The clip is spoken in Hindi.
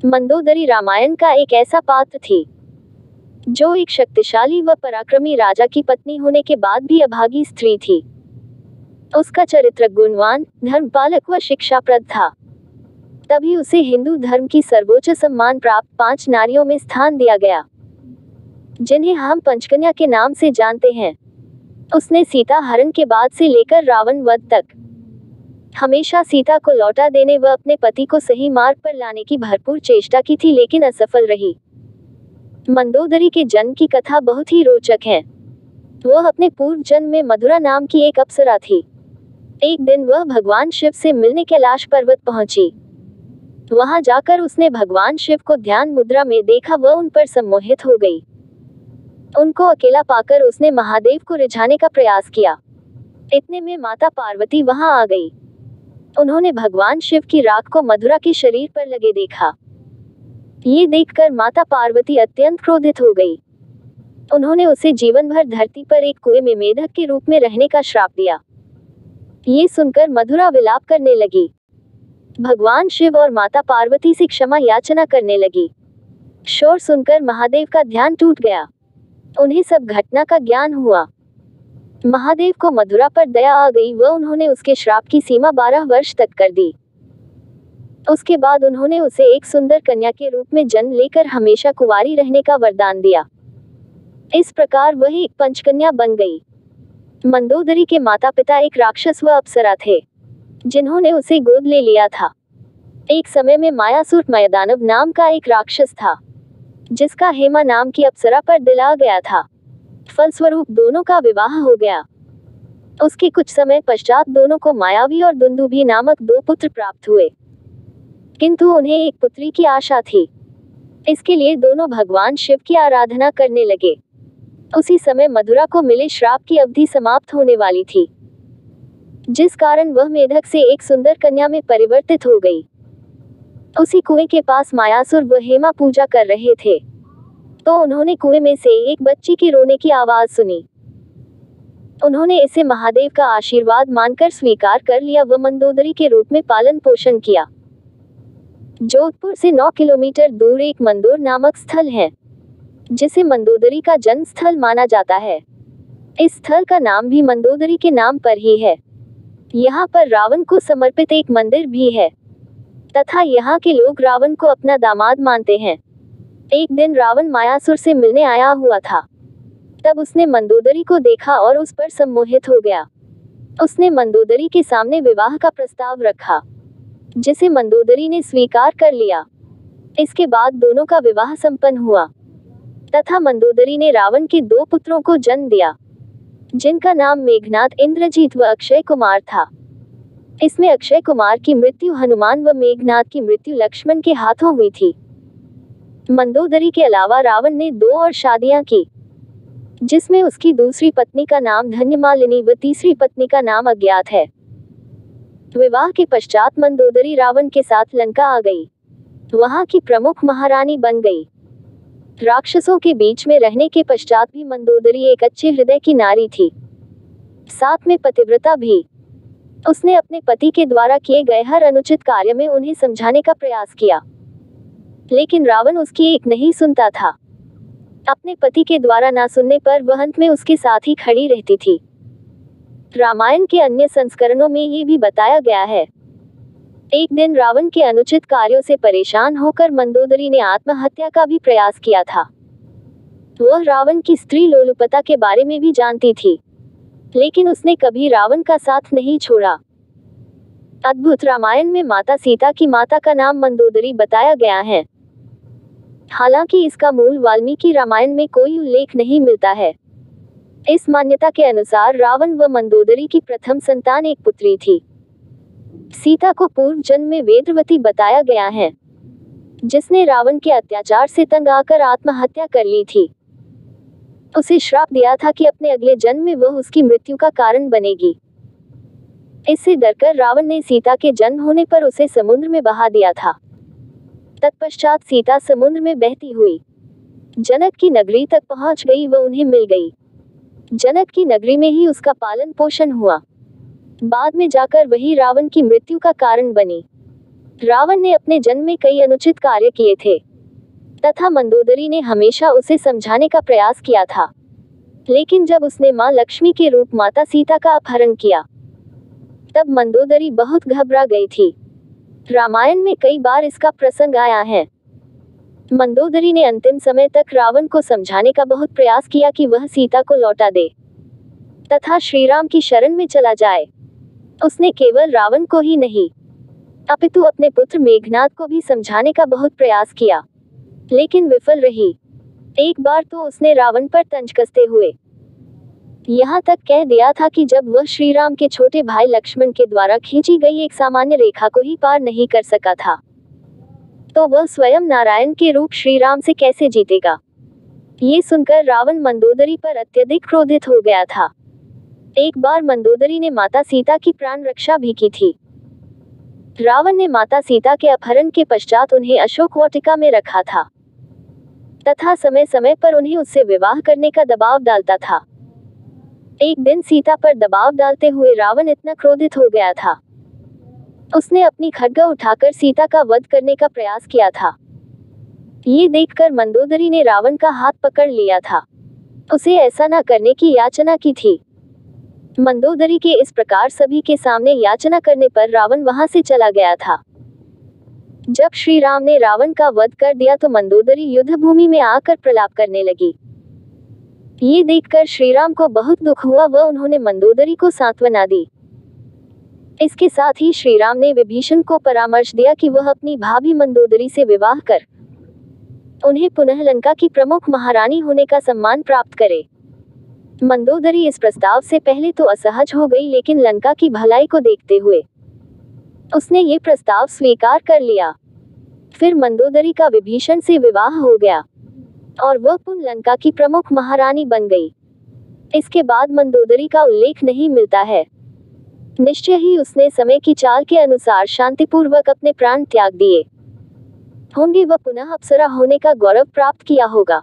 मंदोदरी रामायण का एक ऐसा पात्र थी जो एक शक्तिशाली व पराक्रमी राजा की पत्नी होने के बाद भी अभागी स्त्री थी। उसका चरित्र गुणवान, धर्मपालक व शिक्षाप्रद था। तभी उसे हिंदू धर्म की सर्वोच्च सम्मान प्राप्त 5 नारियों में स्थान दिया गया, जिन्हें हम पंचकन्या के नाम से जानते हैं। उसने सीता हरण के बाद से लेकर रावण वध तक हमेशा सीता को लौटा देने व अपने पति को सही मार्ग पर लाने की भरपूर चेष्टा की थी, लेकिन असफल रही। मंदोदरी के जन्म की कथा बहुत ही रोचक है। वह अपने पूर्व जन्म में मधुरा नाम की एक अप्सरा थी। एक दिन वह भगवान शिव से मिलने कैलाश पर्वत पहुंची। वहां जाकर उसने भगवान शिव को ध्यान मुद्रा में देखा व उन पर सम्मोहित हो गई। उनको अकेला पाकर उसने महादेव को रिझाने का प्रयास किया। इतने में माता पार्वती वहां आ गई। उन्होंने भगवान शिव की राख को मधुरा के शरीर पर लगे देखा। ये देखकर माता पार्वती अत्यंत क्रोधित हो गई। उन्होंने उसे जीवन भर धरती पर एक कुएं में मेढक के रूप में रहने का श्राप दिया। ये सुनकर मधुरा विलाप करने लगी। भगवान शिव और माता पार्वती से क्षमा याचना करने लगी। शोर सुनकर महादेव का ध्यान टूट गया। उन्हें सब घटना का ज्ञान हुआ। महादेव को मधुरा पर दया आ गई व उन्होंने उसके श्राप की सीमा 12 वर्ष तक कर दी। उसके बाद उन्होंने उसे एक सुंदर कन्या के रूप में जन्म लेकर हमेशा कुंवारी रहने का वरदान दिया। इस प्रकार वह एक पंचकन्या बन गई। मंदोदरी के माता पिता एक राक्षस व अप्सरा थे, जिन्होंने उसे गोद ले लिया था। एक समय में मायासुर मयदानव नाम का एक राक्षस था, जिसका हेमा नाम की अप्सरा पर दिल आ गया था। फलस्वरूप दोनों का विवाह हो गया। उसके कुछ समय पश्चात दोनों को मायावी और दुंदुभी नामक 2 पुत्र प्राप्त हुए, किंतु उन्हें एक पुत्री की आशा थी। इसके लिए दोनों भगवान शिव की आराधना करने लगे। उसी समय मधुरा को मिले श्राप की अवधि समाप्त होने वाली थी, जिस कारण वह मेढक से एक सुंदर कन्या में परिवर्तित हो गई। उसी कुएं के पास मायासुर व हेमा पूजा कर रहे थे, तो उन्होंने कुएं में से एक बच्ची की रोने की आवाज सुनी। उन्होंने इसे महादेव का आशीर्वाद मानकर स्वीकार कर लिया व मंदोदरी के रूप में पालन पोषण किया। जोधपुर से 9 किलोमीटर दूर एक मंदोर नामक स्थल है, जिसे मंदोदरी का जन्म स्थल माना जाता है। इस स्थल का नाम भी मंदोदरी के नाम पर ही है। यहाँ पर रावण को समर्पित एक मंदिर भी है, तथा यहाँ के लोग रावण को अपना दामाद मानते हैं। एक दिन रावण मायासुर से मिलने आया हुआ था। तब उसने मंदोदरी को देखा और उस पर सम्मोहित हो गया। उसने मंदोदरी के सामने विवाह का प्रस्ताव रखा, जिसे मंदोदरी ने स्वीकार कर लिया। इसके बाद दोनों का विवाह संपन्न हुआ, तथा मंदोदरी ने रावण के 2 पुत्रों को जन्म दिया, जिनका नाम मेघनाद, इंद्रजीत व अक्षय कुमार था। इसमें अक्षय कुमार की मृत्यु हनुमान व मेघनाद की मृत्यु लक्ष्मण के हाथों हुई थी। मंदोदरी के अलावा रावण ने 2 और शादियां की, जिसमें उसकी दूसरी पत्नी का नाम धन्यमालिनी व तीसरी पत्नी का नाम अज्ञात है। विवाह के पश्चात मंदोदरी रावण के साथ लंका आ गई। वहां की प्रमुख महारानी बन गई। राक्षसों के बीच में रहने के पश्चात भी मंदोदरी एक अच्छे हृदय की नारी थी, साथ में पतिव्रता भी। उसने अपने पति के द्वारा किए गए हर अनुचित कार्य में उन्हें समझाने का प्रयास किया, लेकिन रावण उसकी एक नहीं सुनता था। अपने पति के द्वारा ना सुनने पर वह अंत में उसके साथ ही खड़ी रहती थी। रामायण के अन्य संस्करणों में ये भी बताया गया है। एक दिन रावण के अनुचित कार्यों से परेशान होकर मंदोदरी ने आत्महत्या का भी प्रयास किया था। वह रावण की स्त्री लोलुपता के बारे में भी जानती थी, लेकिन उसने कभी रावण का साथ नहीं छोड़ा। अद्भुत रामायण में माता सीता की माता का नाम मंदोदरी बताया गया है। हालांकि इसका मूल वाल्मीकि रामायण में कोई उल्लेख नहीं मिलता है। इस मान्यता के अनुसार रावण व मंदोदरी की प्रथम संतान एक पुत्री थी। सीता को पूर्व जन्म में वेदवती बताया गया है, जिसने रावण के अत्याचार से तंग आकर आत्महत्या कर ली थी। उसे श्राप दिया था कि अपने अगले जन्म में वह उसकी मृत्यु का कारण बनेगी। इससे डरकर रावण ने सीता के जन्म होने पर उसे समुद्र में बहा दिया था। तत्पश्चात सीता समुद्र में बहती हुई जनक की नगरी तक पहुंच गई व उन्हें मिल गई। जनक की नगरी में ही उसका पालन पोषण हुआ। बाद में जाकर वही रावण की मृत्यु का कारण बनी। रावण ने अपने जन्म में कई अनुचित कार्य किए थे तथा मंदोदरी ने हमेशा उसे समझाने का प्रयास किया था, लेकिन जब उसने मां लक्ष्मी के रूप माता सीता का अपहरण किया तब मंदोदरी बहुत घबरा गई थी। रामायण में कई बार इसका प्रसंग आया है। मंदोदरी ने अंतिम समय तक रावण को समझाने का बहुत प्रयास किया कि वह सीता को लौटा दे तथा श्रीराम की शरण में चला जाए। उसने केवल रावण को ही नहीं अपितु अपने पुत्र मेघनाद को भी समझाने का बहुत प्रयास किया, लेकिन विफल रही। एक बार तो उसने रावण पर तंज कसते हुए यहाँ तक कह दिया था कि जब वह श्रीराम के छोटे भाई लक्ष्मण के द्वारा खींची गई एक सामान्य रेखा को ही पार नहीं कर सका था, तो वह स्वयं नारायण के रूप श्रीराम से कैसे जीतेगा। ये सुनकर रावण मंदोदरी पर अत्यधिक क्रोधित हो गया था। एक बार मंदोदरी ने माता सीता की प्राण रक्षा भी की थी। रावण ने माता सीता के अपहरण के पश्चात उन्हें अशोक वाटिका में रखा था तथा समय समय पर उन्हें उससे विवाह करने का दबाव डालता था। एक दिन सीता पर दबाव डालते हुए रावण इतना क्रोधित हो गया था, उसने अपनी खड्ग उठाकर सीता का वध करने का प्रयास किया था। ये देखकर मंदोदरी ने रावण का हाथ पकड़ लिया था, उसे ऐसा न करने की याचना की थी। मंदोदरी के इस प्रकार सभी के सामने याचना करने पर रावण वहां से चला गया था। जब श्री राम ने रावण का वध कर दिया तो मंदोदरी युद्ध भूमि में आकर प्रलाप करने लगी। ये देखकर श्रीराम को बहुत दुख हुआ व उन्होंने मंदोदरी को सांत्वना दी। इसके साथ ही श्रीराम ने विभीषण को परामर्श दिया कि वह अपनी भाभी मंदोदरी से विवाह कर उन्हें पुनः लंका की प्रमुख महारानी होने का सम्मान प्राप्त करे। मंदोदरी इस प्रस्ताव से पहले तो असहज हो गई, लेकिन लंका की भलाई को देखते हुए उसने ये प्रस्ताव स्वीकार कर लिया। फिर मंदोदरी का विभीषण से विवाह हो गया और वह पुनः लंका की प्रमुख महारानी बन गई। इसके बाद मंदोदरी का उल्लेख नहीं मिलता है। निश्चय ही उसने समय की चाल के अनुसार शांतिपूर्वक अपने प्राण त्याग दिए होंगे व पुनः अप्सरा होने का गौरव प्राप्त किया होगा।